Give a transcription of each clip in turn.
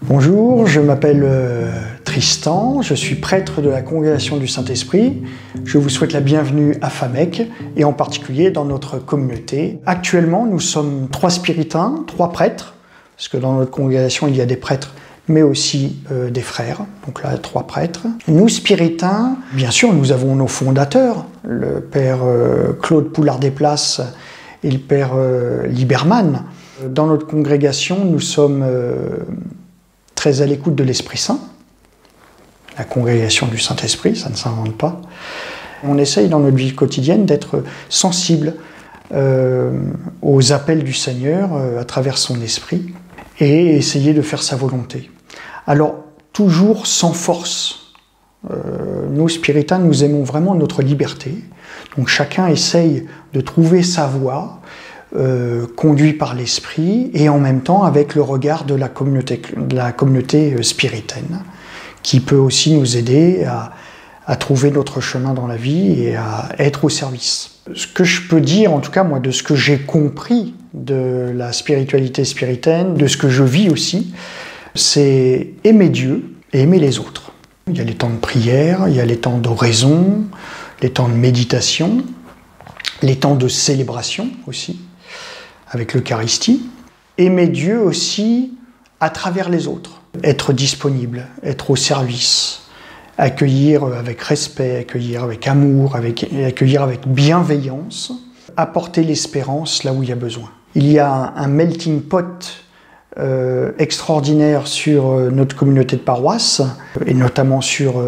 Bonjour, je m'appelle Tristan, je suis prêtre de la Congrégation du Saint-Esprit. Je vous souhaite la bienvenue à Famec et en particulier dans notre communauté. Actuellement, nous sommes 3 spiritains, 3 prêtres, parce que dans notre congrégation, il y a des prêtres, mais aussi des frères, donc là 3 prêtres. Nous, spiritains, bien sûr, nous avons nos fondateurs, le père Claude Poulard-Desplaces et le père Liberman. Dans notre congrégation, nous sommes très à l'écoute de l'Esprit Saint, la congrégation du Saint-Esprit, ça ne s'invente pas. On essaye dans notre vie quotidienne d'être sensible aux appels du Seigneur à travers son esprit et essayer de faire sa volonté. Alors, toujours sans force. Nous, spiritains, nous aimons vraiment notre liberté. Donc chacun essaye de trouver sa voie, conduit par l'esprit et en même temps avec le regard de la communauté spiritaine qui peut aussi nous aider à trouver notre chemin dans la vie et à être au service. Ce que je peux dire, en tout cas moi, de ce que j'ai compris de la spiritualité spiritaine, de ce que je vis aussi, c'est aimer Dieu et aimer les autres. Il y a les temps de prière, il y a les temps d'oraison, les temps de méditation, les temps de célébration aussi, avec l'Eucharistie. Aimer Dieu aussi à travers les autres. Être disponible, être au service, accueillir avec respect, accueillir avec amour, accueillir avec bienveillance, apporter l'espérance là où il y a besoin. Il y a un melting pot extraordinaire sur notre communauté de paroisse, et notamment sur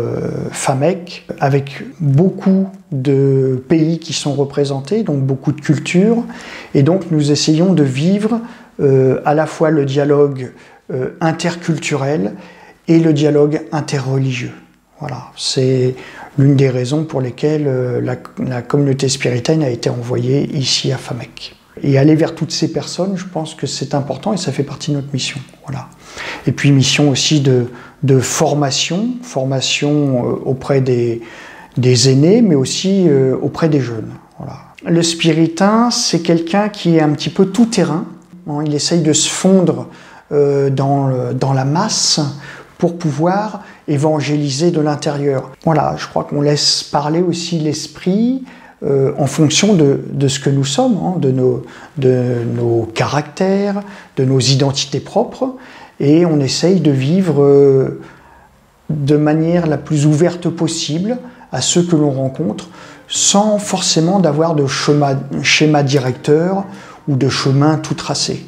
Famec, avec beaucoup de pays qui sont représentés, donc beaucoup de cultures, et donc nous essayons de vivre à la fois le dialogue interculturel et le dialogue interreligieux. Voilà, c'est l'une des raisons pour lesquelles la communauté spiritaine a été envoyée ici à Famec. Et aller vers toutes ces personnes, je pense que c'est important et ça fait partie de notre mission. Voilà. Et puis mission aussi de formation auprès des aînés, mais aussi auprès des jeunes. Voilà. Le spiritain, c'est quelqu'un qui est un petit peu tout-terrain. Il essaye de se fondre dans la masse pour pouvoir évangéliser de l'intérieur. Voilà, je crois qu'on laisse parler aussi l'esprit en fonction de ce que nous sommes, hein, de nos caractères, de nos identités propres, et on essaye de vivre de manière la plus ouverte possible à ceux que l'on rencontre, sans forcément d'avoir de schéma directeur ou de chemin tout tracé.